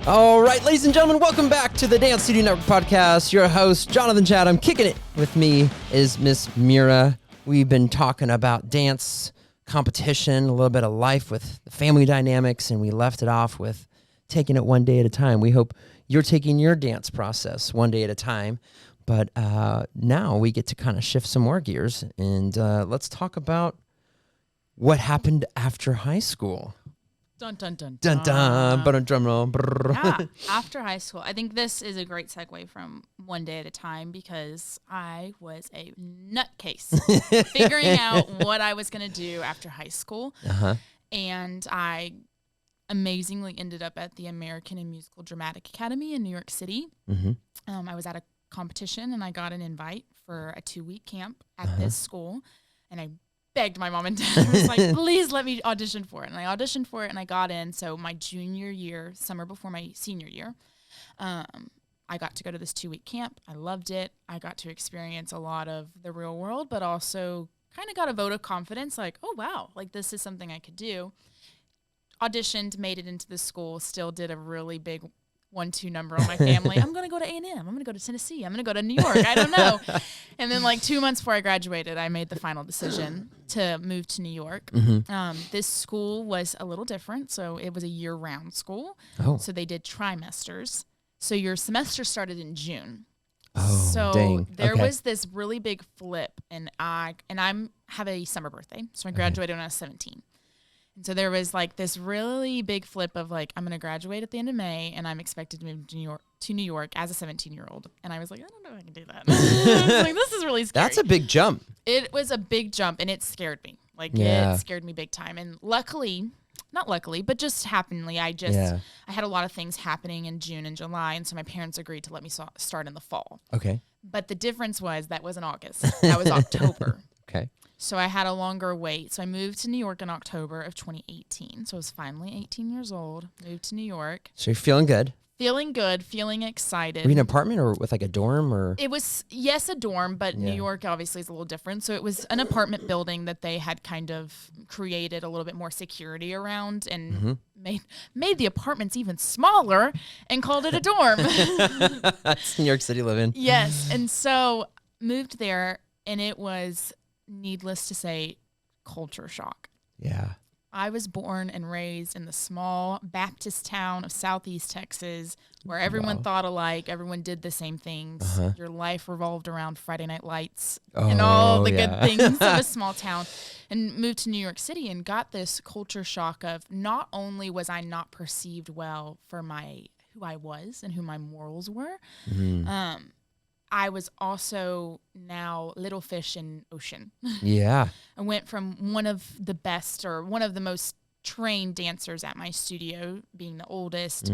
All right, ladies and gentlemen, welcome back to the Dance Studio Network podcast. Your host, Jonathan Chatham. Kicking it with me is Miss Meara. We've been talking about dance competition, a little bit of life with the family dynamics, and we left it off with taking it one day at a time. We hope you're taking your dance process one day at a time. But now we get to kind of shift some more gears, and let's talk about what happened after high school. Dun, dun, dun, Dun, dun, but a drum roll. Yeah, after high school. I think this is a great segue from one day at a time because I was a nutcase figuring out what I was going to do after high school. And I amazingly ended up at the American and Musical Dramatic Academy in New York City. I was at a competition and I got an invite for a 2-week camp at this school. And I begged my mom and dad. I was like, please let me audition for it. And I auditioned for it and I got in. So my junior year, summer before my senior year, I got to go to this 2-week camp. I loved it. I got to experience a lot of the real world, but also kind of got a vote of confidence. Like, oh, wow, like this is something I could do. Auditioned, made it into the school, still did a really big 1-2 number on my family. I'm going to go to A&M. I'm going to go to Tennessee. I'm going to go to New York. I don't know. And then like 2 months before I graduated, I made the final decision to move to New York. This school was a little different. So it was a year-round school. So they did trimesters. So your semester started in June. So there was this really big flip, and I have a summer birthday. So I graduated when I was 17. And so there was like this really big flip of like, I'm going to graduate at the end of May and I'm expected to move to New York as a 17-year-old. And I was like, I don't know if I can do that. I was like, this is really scary. That's a big jump. It was a big jump and it scared me. It scared me big time. And not luckily, but just happenly, I had a lot of things happening in June and July. And so my parents agreed to let me start in the fall. Okay. But the difference was that wasn't August. That was October. Okay. So I had a longer wait. So I moved to New York in October of 2018. So I was finally 18 years old, moved to New York. So you're feeling good? Feeling good, feeling excited. Were you in an apartment or with like a dorm or? It was, yes, a dorm, but New York obviously is a little different. So it was an apartment building that they had kind of created a little bit more security around and made the apartments even smaller and called it a dorm. That's New York City living. Yes. And so moved there and it was, needless to say, culture shock. Yeah. I was born and raised in the small Baptist town of Southeast Texas where everyone thought alike. Everyone did the same things. Your life revolved around Friday Night Lights and all the good things of a small town. And moved to New York City and got this culture shock of not only was I not perceived well for who I was and who my morals were, I was also now little fish in ocean. Yeah. I went from one of the best or one of the most trained dancers at my studio, being the oldest,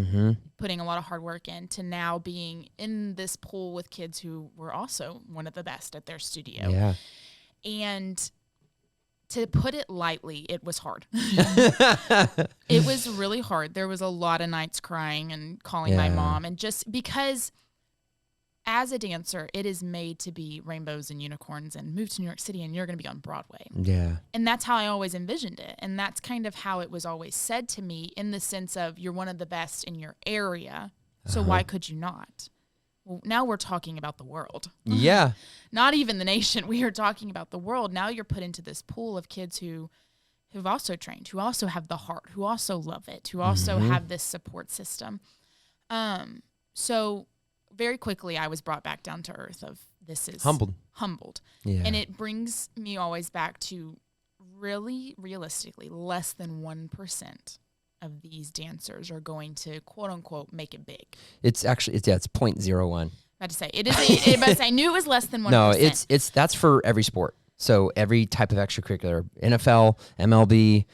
putting a lot of hard work in, to now being in this pool with kids who were also one of the best at their studio. Yeah. And to put it lightly, it was hard. It was really hard. There was a lot of nights crying and calling my mom, and just because as a dancer, it is made to be rainbows and unicorns and move to New York City and you're going to be on Broadway. Yeah. And that's how I always envisioned it. And that's kind of how it was always said to me, in the sense of you're one of the best in your area. So why could you not? Well, now we're talking about the world. Yeah. Not even the nation. We are talking about the world. Now you're put into this pool of kids who've also trained, who also have the heart, who also love it, who also have this support system. So very quickly, I was brought back down to earth of this is humbled. Yeah. And it brings me always back to really realistically less than 1% of these dancers are going to quote unquote make it big. It's actually, it's 0.01. About to say it is, but I knew it was less than 1%. No, that's for every sport. So every type of extracurricular, NFL, MLB,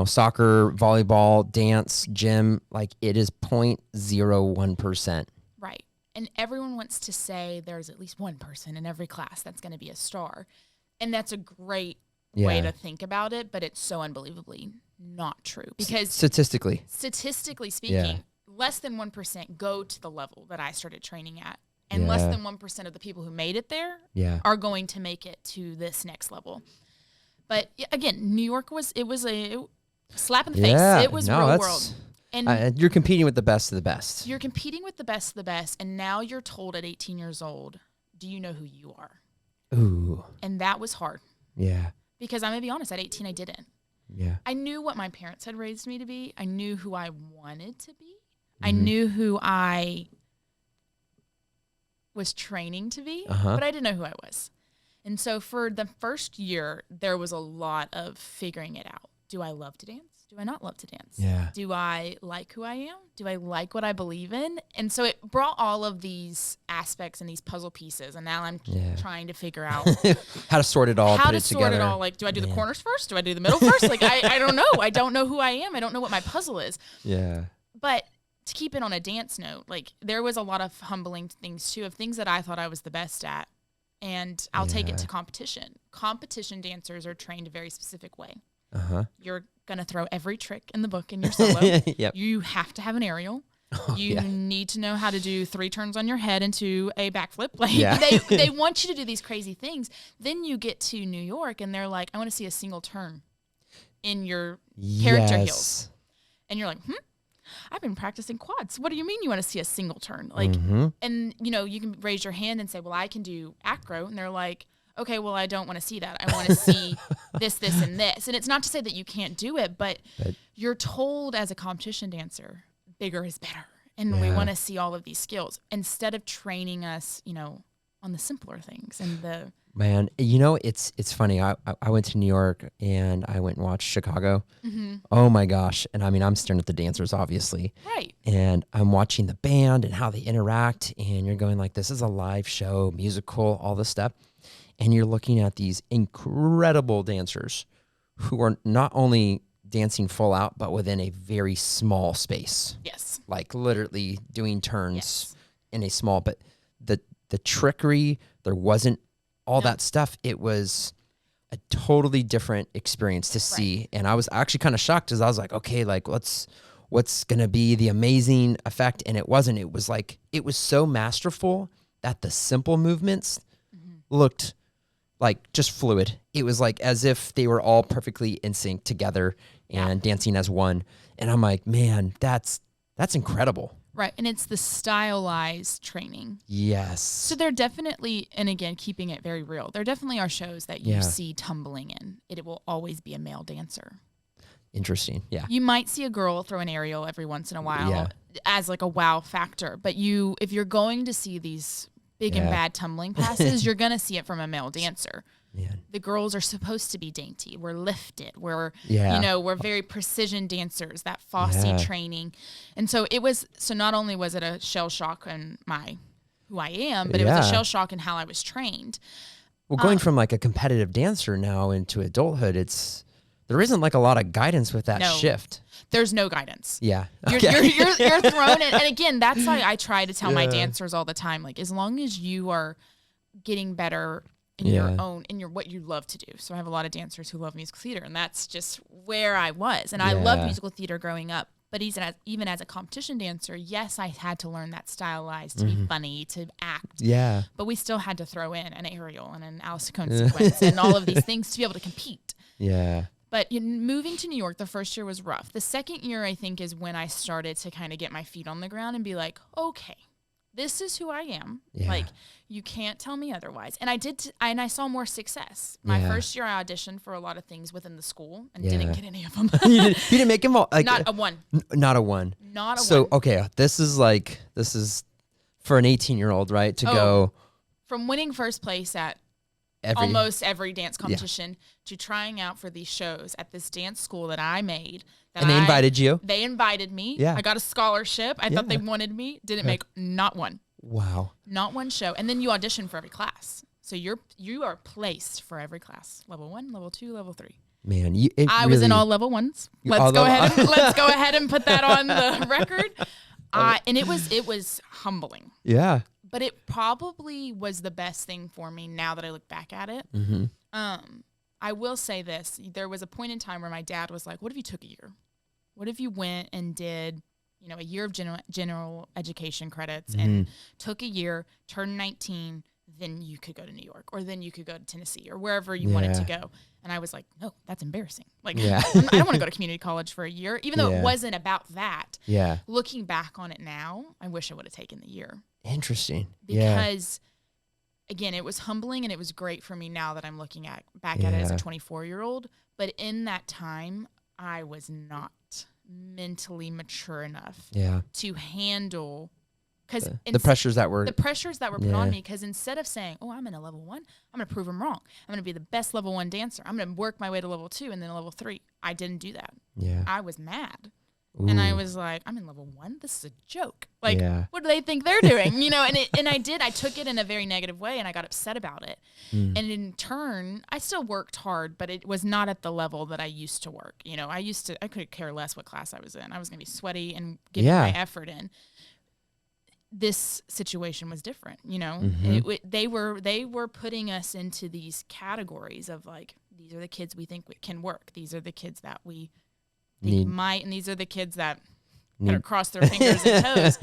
soccer, volleyball, dance, gym, like it is 0.01%. Right. And everyone wants to say there's at least one person in every class that's going to be a star. And that's a great way to think about it, but it's so unbelievably not true. Because statistically speaking, less than 1% go to the level that I started training at. And less than 1% of the people who made it there are going to make it to this next level. But again, New York was a slap in the face. It was real world. And you're competing with the best of the best. you're competing with the best of the best, and now you're told at 18 years old, do you know who you are? Ooh. And that was hard. Yeah. Because I'm going to be honest, at 18, I didn't. Yeah. I knew what my parents had raised me to be. I knew who I wanted to be. I knew who I was training to be, but I didn't know who I was. And so for the first year, there was a lot of figuring it out. Do I love to dance? Do I not love to dance? Yeah. Do I like who I am? Do I like what I believe in? And so it brought all of these aspects and these puzzle pieces. And now I'm trying to figure out how to sort it all, how put to it sort together. it all. Like, do I do the corners first? Do I do the middle first? Like, I don't know. I don't know who I am. I don't know what my puzzle is. Yeah. But to keep it on a dance note, like, there was a lot of humbling things too, of things that I thought I was the best at. And I'll take it to competition. Competition dancers are trained a very specific way. You're going to throw every trick in the book in your solo. Yep. You have to have an aerial. You need to know how to do 3 turns on your head into a backflip. Like, they want you to do these crazy things. Then you get to New York and they're like, I want to see a single turn in your character heels. And you're like, I've been practicing quads. What do you mean you want to see a single turn? Like, and you know, you can raise your hand and say, well, I can do acro. And they're like, okay, well, I don't want to see that. I want to see this, this, and this. And it's not to say that you can't do it, but you're told as a competition dancer, bigger is better. And we want to see all of these skills instead of training us, you know, on the simpler things. And the Man, you know, it's funny. I went to New York and I went and watched Chicago. Oh my gosh. And I mean, I'm staring at the dancers, obviously. Right. And I'm watching the band and how they interact. And you're going like, this is a live show, musical, all this stuff. And you're looking at these incredible dancers who are not only dancing full out, but within a very small space. Yes. Like literally doing turns in a small, but the trickery, there wasn't all that stuff. It was a totally different experience to see. And I was actually kind of shocked because I was like, okay, like what's going to be the amazing effect? And it wasn't. It was like, it was so masterful that the simple movements looked like just fluid. It was like as if they were all perfectly in sync together and dancing as one. And I'm like, man, that's incredible. Right. And it's the stylized training. Yes. So there definitely, and again, keeping it very real, there definitely are shows that you see tumbling in. It will always be a male dancer. Interesting. Yeah. You might see a girl throw an aerial every once in a while as like a wow factor. But if you're going to see these big and bad tumbling passes, you're going to see it from a male dancer. Man. The girls are supposed to be dainty. We're lifted. We're, we're very precision dancers, that Fosse training. And so not only was it a shell shock in who I am, but it was a shell shock in how I was trained. Well, going from like a competitive dancer now into adulthood, there isn't like a lot of guidance with that shift. There's no guidance. Yeah. Okay. You're thrown in. And again, that's why I try to tell my dancers all the time, like, as long as you are getting better in your own, what you love to do. So I have a lot of dancers who love musical theater, and that's just where I was. And I loved musical theater growing up. But even as a competition dancer, yes, I had to learn that stylized to be funny, to act. Yeah. But we still had to throw in an aerial and an Alice Cohn sequence and all of these things to be able to compete. Yeah. But moving to New York, the first year was rough. The second year, I think, is when I started to kind of get my feet on the ground and be like, okay, this is who I am. Yeah. Like, you can't tell me otherwise. And I saw more success. My first year, I auditioned for a lot of things within the school and didn't get any of them. You didn't make them all? Like, not a one. Not a one. Not a one. So, okay, this is for an 18-year-old, right, to go. From winning first place at almost every dance competition to trying out for these shows at this dance school that I made. And they invited you? They invited me. Yeah. I got a scholarship. I thought they wanted me. Didn't make not one. Wow. Not one show. And then you audition for every class. So you are placed for every class. Level 1, level 2, level 3. Man, I was in all level 1s. Let's go ahead and put that on the record. And it was humbling. Yeah. But it probably was the best thing for me now that I look back at it. Mm-hmm. I will say this. There was a point in time where my dad was like, what if you took a year? What if you went and did, a year of general education credits and took a year, turned 19, then you could go to New York, or then you could go to Tennessee, or wherever you wanted to go. And I was like, no, that's embarrassing. Like, I don't want to go to community college for a year, even though it wasn't about that. Yeah. Looking back on it now, I wish I would have taken the year. Interesting. Because, again, it was humbling, and it was great for me now that I'm looking back at it as a 24-year-old. But in that time, I was not mentally mature enough to handle the pressures that were put on me. Because instead of saying, oh, I'm in a level 1, I'm going to prove them wrong. I'm going to be the best level 1 dancer. I'm going to work my way to level 2 and then level 3. I didn't do that. Yeah. I was mad. Ooh. And I was like, I'm in level 1. This is a joke. Like, what do they think they're doing? You know, and I took it in a very negative way, and I got upset about it. And in turn, I still worked hard, but it was not at the level that I used to work. You know, I could care less what class I was in. I was going to be sweaty and getting my effort in. This situation was different, you know. They were putting us into these categories of like, these are the kids we think can work. These are the kids that we think might, and these are the kids that gotta cross their fingers and toes.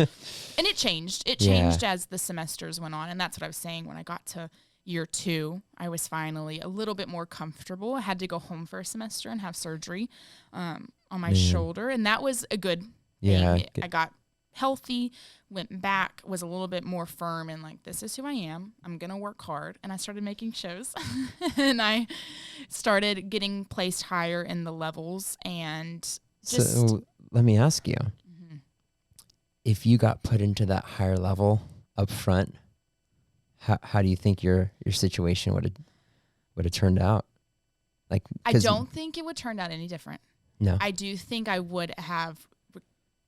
And it changed. It changed as the semesters went on, and that's what I was saying. When I got to year 2, I was finally a little bit more comfortable. I had to go home for a semester and have surgery on my shoulder, and that was a good thing. I got healthy, went back, was a little bit more firm, and like, this is who I am. I'm going to work hard. And I started making shows and I started getting placed higher in the levels. And just. So let me ask you, if you got put into that higher level up front, how do you think your situation would have turned out? Like, I don't think it would turn out any different. No. I do think I would have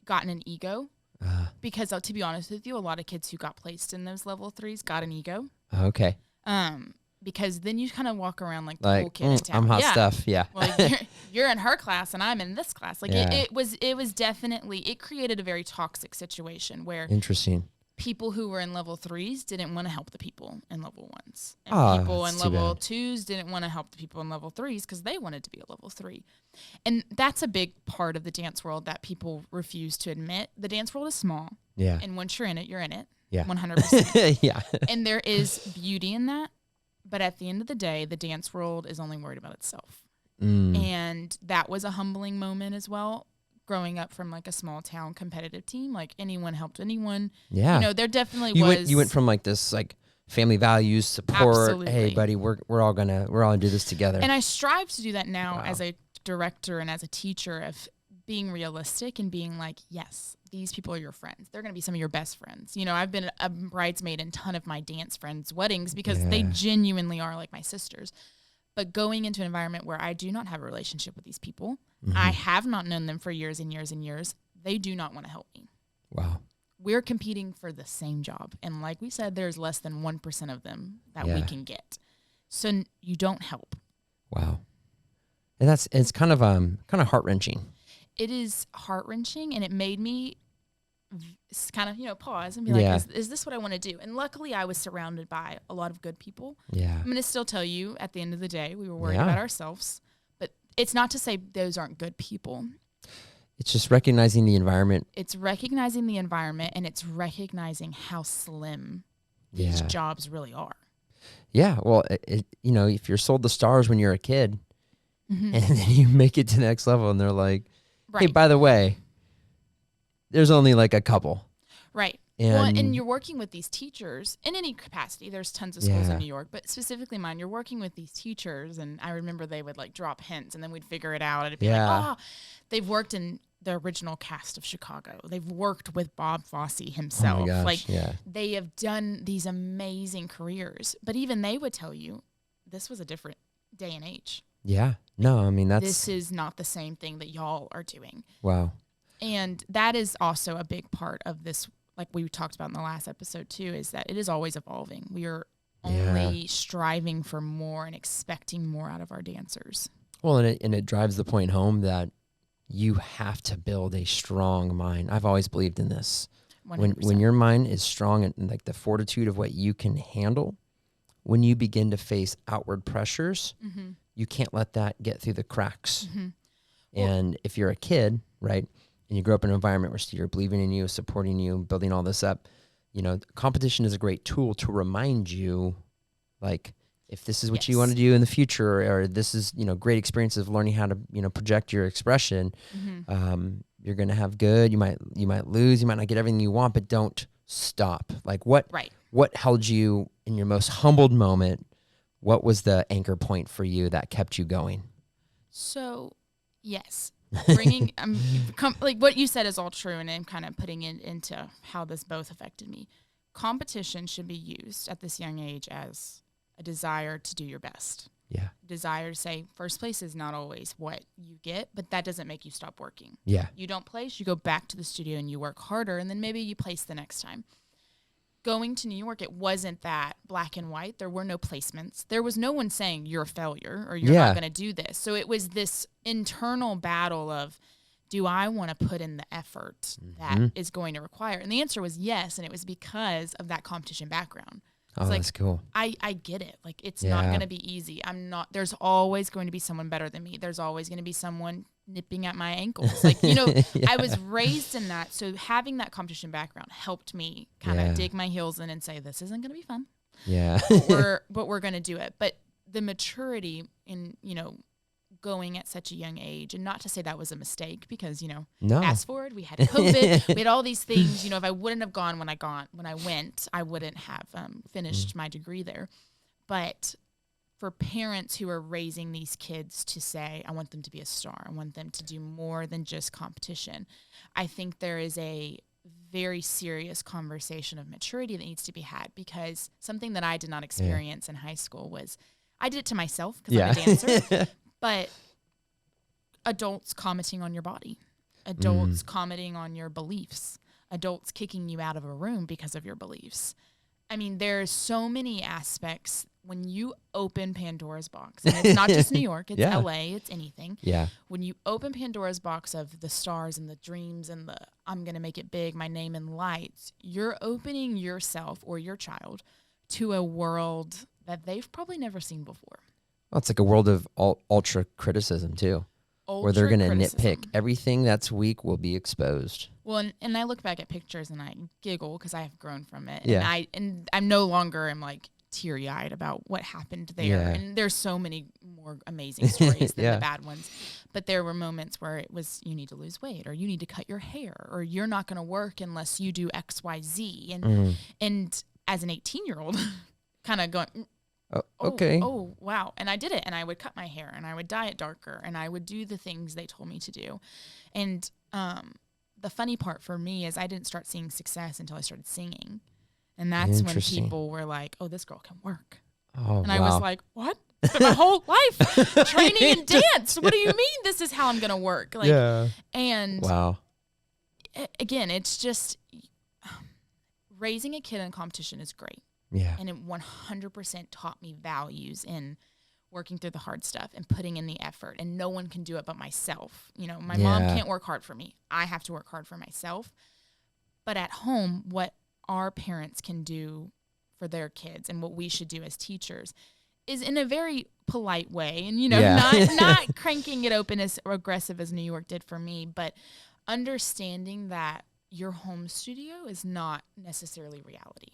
gotten an ego. Because to be honest with you, a lot of kids who got placed in those level 3s got an ego. Okay. Because then you kind of walk around like the cool kid in town. I'm hot stuff. Yeah. Well, you're in her class and I'm in this class. Like it was definitely, it created a very toxic situation where interesting people who were in level 3s didn't want to help the people in level 1s. And people in level 2s didn't want to help the people in level 3s because they wanted to be a level 3. And that's a big part of the dance world that people refuse to admit. The dance world is small. Yeah. And once you're in it, you're in it. Yeah. 100%. Yeah. And there is beauty in that. But at the end of the day, the dance world is only worried about itself. And that was a humbling moment as well. Growing up from like a small town competitive team, like anyone helped anyone. Yeah. You know, there definitely was. You went from like this like family values, support. Absolutely. Hey buddy, we're all gonna do this together. And I strive to do that now as a director and as a teacher, of being realistic and being like, yes, these people are your friends. They're gonna be some of your best friends. You know, I've been a bridesmaid in a ton of my dance friends' weddings because they genuinely are like my sisters. But going into an environment where I do not have a relationship with these people, I have not known them for years and years and years, they do not want to help me. Wow. We're competing for the same job. And like we said, there's less than 1% of them that we can get. So you don't help. Wow. And it's kind of heart-wrenching. It is heart-wrenching, and it made me kind of, pause and be like, is this what I want to do? And luckily I was surrounded by a lot of good people. Yeah. I'm going to still tell you, at the end of the day, we were worried about ourselves, but it's not to say those aren't good people. It's just recognizing the environment. It's recognizing the environment, and it's recognizing how slim these jobs really are. Yeah. Well, if you're sold the stars when you're a kid and then you make it to the next level and they're like, hey, by the way, there's only like a couple. Right. And you're working with these teachers in any capacity. There's tons of schools in New York, but specifically mine, you're working with these teachers. And I remember they would like drop hints and then we'd figure it out. And it'd be like, they've worked in the original cast of Chicago. They've worked with Bob Fosse himself. Oh my gosh, they have done these amazing careers. But even they would tell you, this was a different day and age. Yeah. No, I mean, this is not the same thing that y'all are doing. Wow. And that is also a big part of this, like we talked about in the last episode too, is that it is always evolving. We are only striving for more and expecting more out of our dancers. Well, and it drives the point home that you have to build a strong mind. I've always believed in this. 100%. When your mind is strong and like the fortitude of what you can handle, when you begin to face outward pressures, you can't let that get through the cracks. And if you're a kid, right, and you grow up in an environment where you're believing in you, supporting you, building all this up, competition is a great tool to remind you, like, if this is what you Yes. want to do in the future, or this is, great experiences of learning how to, project your expression. You're going to have good, you might lose, you might not get everything you want, but don't stop. Like what held you in your most humbled moment? What was the anchor point for you that kept you going? So, yes, bringing like what you said is all true, and I'm kind of putting it into how this both affected me. Competition should be used at this young age as a desire to do your best. Yeah. Desire to say first place is not always what you get, but that doesn't make you stop working. Yeah. You don't place, you go back to the studio and you work harder, and then maybe you place the next time. Going to New York, it wasn't that black and white. There were no placements. There was no one saying you're a failure or you're not going to do this. So it was this internal battle of, do I want to put in the effort that is going to require? And the answer was yes, and it was because of that competition background. Oh, that's cool. I get it. Like, it's not going to be easy. There's always going to be someone better than me. There's always going to be someone nipping at my ankles. Like, I was raised in that. So having that competition background helped me kind of dig my heels in and say, this isn't going to be fun. Yeah. but we're going to do it. But the maturity in, going at such a young age, and not to say that was a mistake, because, fast forward, we had COVID, we had all these things, if I wouldn't have gone when I went, I wouldn't have finished my degree there. But for parents who are raising these kids to say, I want them to be a star, I want them to do more than just competition, I think there is a very serious conversation of maturity that needs to be had, because something that I did not experience in high school was, I did it to myself because I'm a dancer, but adults commenting on your body, adults commenting on your beliefs, adults kicking you out of a room because of your beliefs. I mean, there's so many aspects when you open Pandora's box, and it's not just New York, it's LA, it's anything. Yeah. When you open Pandora's box of the stars and the dreams and the, I'm going to make it big, my name in lights, you're opening yourself or your child to a world that they've probably never seen before. Well, it's like a world of ultra criticism too, where they're going to nitpick. Everything that's weak will be exposed. Well, and I look back at pictures and I giggle because I have grown from it. Yeah. And I'm no longer like teary-eyed about what happened there. Yeah. And there's so many more amazing stories than the bad ones. But there were moments where it was, you need to lose weight, or you need to cut your hair, or you're not going to work unless you do X, Y, Z. And as an 18-year-old, kind of going, okay. Oh, wow. And I did it. And I would cut my hair, and I would dye it darker, and I would do the things they told me to do. And the funny part for me is I didn't start seeing success until I started singing. And that's when people were like, oh, this girl can work. Oh, and I was like, what? But my whole life training in dance. What do you mean this is how I'm going to work? Like, and again, it's just raising a kid in competition is great. Yeah. And it 100% taught me values in working through the hard stuff and putting in the effort. And no one can do it but myself. My mom can't work hard for me. I have to work hard for myself. But at home, what our parents can do for their kids and what we should do as teachers is in a very polite way. And, not cranking it open as aggressive as New York did for me, but understanding that your home studio is not necessarily reality.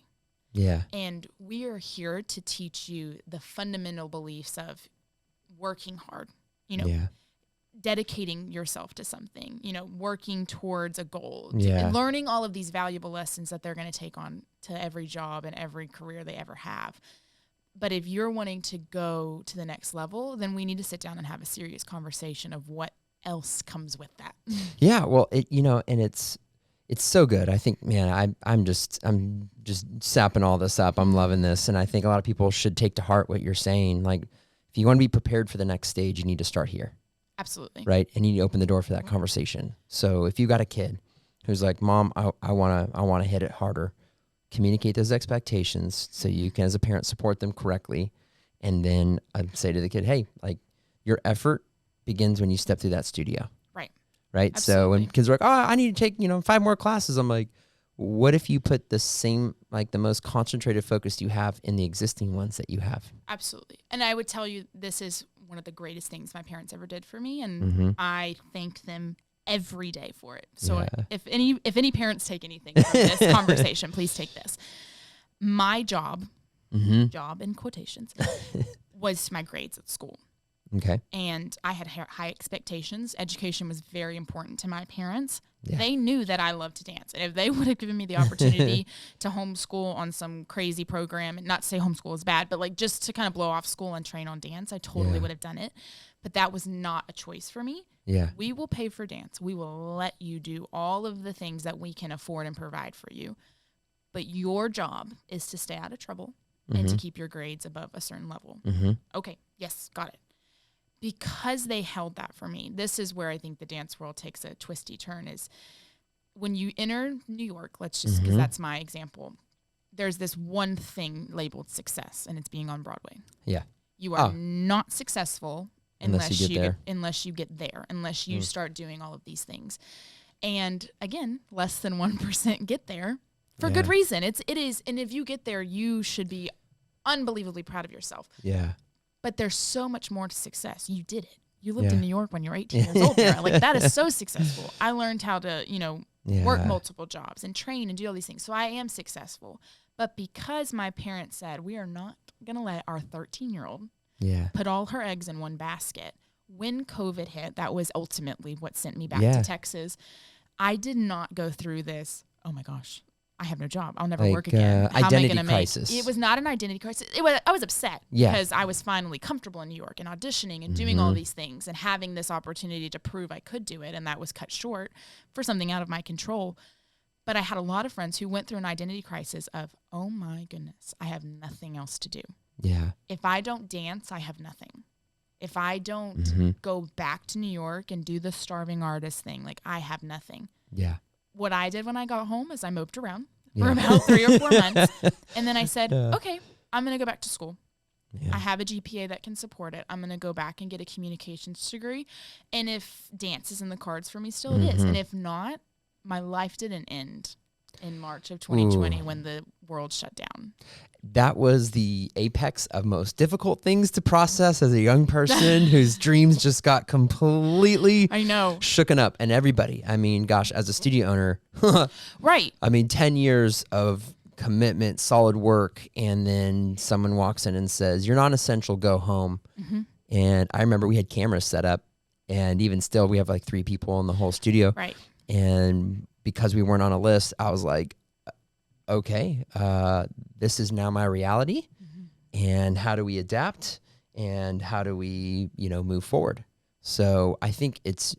Yeah. And we are here to teach you the fundamental beliefs of working hard, dedicating yourself to something, working towards a goal, and learning all of these valuable lessons that they're going to take on to every job and every career they ever have. But if you're wanting to go to the next level, then we need to sit down and have a serious conversation of what else comes with that. Yeah. Well, and it's so good. I think, man, I'm just sapping all this up. I'm loving this. And I think a lot of people should take to heart what you're saying. Like, if you want to be prepared for the next stage, you need to start here. Absolutely. Right. And you need to open the door for that conversation. So if you got a kid who's like, Mom, I want to hit it harder, communicate those expectations so you can, as a parent, support them correctly. And then I'd say to the kid, hey, like, your effort begins when you step through that studio. Right. Absolutely. So when kids are like, oh, I need to take, 5 more classes. I'm like, what if you put the same, like the most concentrated focus you have in the existing ones that you have? Absolutely. And I would tell you, this is one of the greatest things my parents ever did for me. And I thank them every day for it. So Yeah. if any parents take anything from this conversation, please take this. My job in quotations, was my grades at school. Okay. And I had high expectations. Education was very important to my parents. Yeah. They knew that I loved to dance. And if they would have given me the opportunity to homeschool on some crazy program, and not to say homeschool is bad, but like just to kind of blow off school and train on dance, I totally would have done it. But that was not a choice for me. Yeah. We will pay for dance. We will let you do all of the things that we can afford and provide for you. But your job is to stay out of trouble and to keep your grades above a certain level. Okay. Yes. Got it. Because they held that for me, this is where I think the dance world takes a twisty turn, is when you enter New York, let's just, because that's my example, there's this one thing labeled success, and it's being on Broadway. Yeah. You are not successful unless you get there, unless you start doing all of these things. And again, less than 1% get there for good reason. It is. And if you get there, you should be unbelievably proud of yourself. Yeah. But there's so much more to success. You did it. You lived in New York when you were 18 years old. Meara. Like, that is so successful. I learned how to, work multiple jobs and train and do all these things. So I am successful. But because my parents said, we are not going to let our 13-year-old put all her eggs in one basket. When COVID hit, that was ultimately what sent me back to Texas. I did not go through this, oh my gosh, I have no job. I'll never work again. How identity am I gonna crisis. It was not an identity crisis. I was upset because I was finally comfortable in New York and auditioning and doing all these things and having this opportunity to prove I could do it. And that was cut short for something out of my control. But I had a lot of friends who went through an identity crisis of, oh my goodness, I have nothing else to do. Yeah. If I don't dance, I have nothing. If I don't go back to New York and do the starving artist thing, like, I have nothing. Yeah. What I did when I got home is I moped around for about 3 or 4 months. And then I said, okay, I'm going to go back to school. Yeah. I have a GPA that can support it. I'm going to go back and get a communications degree. And if dance is in the cards for me, still it is. And if not, my life didn't end in March of 2020 when the world shut down. That was the apex of most difficult things to process as a young person whose dreams just got completely shooken up. And everybody, I mean, gosh, as a studio owner, right. I mean, 10 years of commitment, solid work, and then someone walks in and says, you're non-essential, go home. And I remember we had cameras set up, and even still, we have like 3 people in the whole studio. Right. And because we weren't on a list, I was like, okay, this is now my reality. And how do we adapt? And how do we, move forward? So I think it's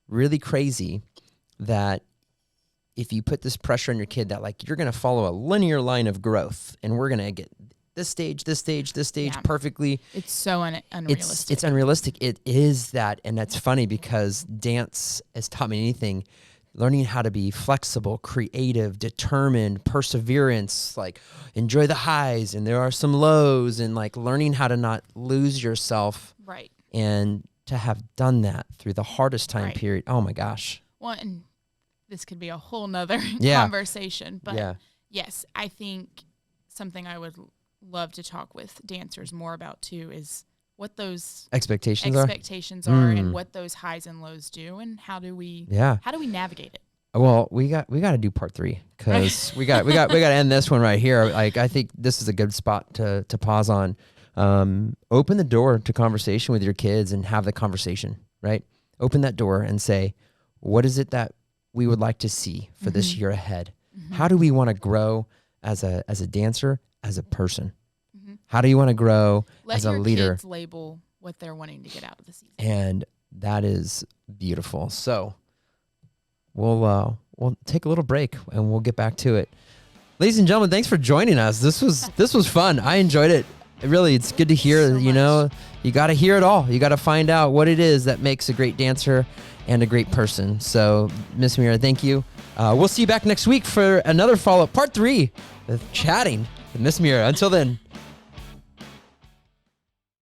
really crazy that if you put this pressure on your kid that, like, you're going to follow a linear line of growth and we're going to get this stage perfectly. It's so unrealistic. It's unrealistic. It is that. And that's funny because dance has taught me anything. Learning how to be flexible, creative, determined, perseverance, like, enjoy the highs and there are some lows, and like learning how to not lose yourself. Right. And to have done that through the hardest time period. Oh my gosh. Well, and this could be a whole nother conversation, but yes, I think something I would love to talk with dancers more about too is what those expectations are and what those highs and lows do, and how do we navigate it? Well, we got to do part 3 because we got to end this one right here. Like, I think this is a good spot to pause on. Open the door to conversation with your kids and have the conversation, right? Open that door and say, what is it that we would like to see for this year ahead? How do we want to grow as a dancer, as a person? How do you want to grow as a leader? Let your kids label what they're wanting to get out of the season. And that is beautiful. So we'll take a little break and we'll get back to it. Ladies and gentlemen, thanks for joining us. This was fun. I enjoyed it. Really, it's good to hear, you got to hear it all. You got to find out what it is that makes a great dancer and a great person. So, Miss Meara, thank you. We'll see you back next week for another follow-up, part 3 of chatting with Miss Meara. Until then.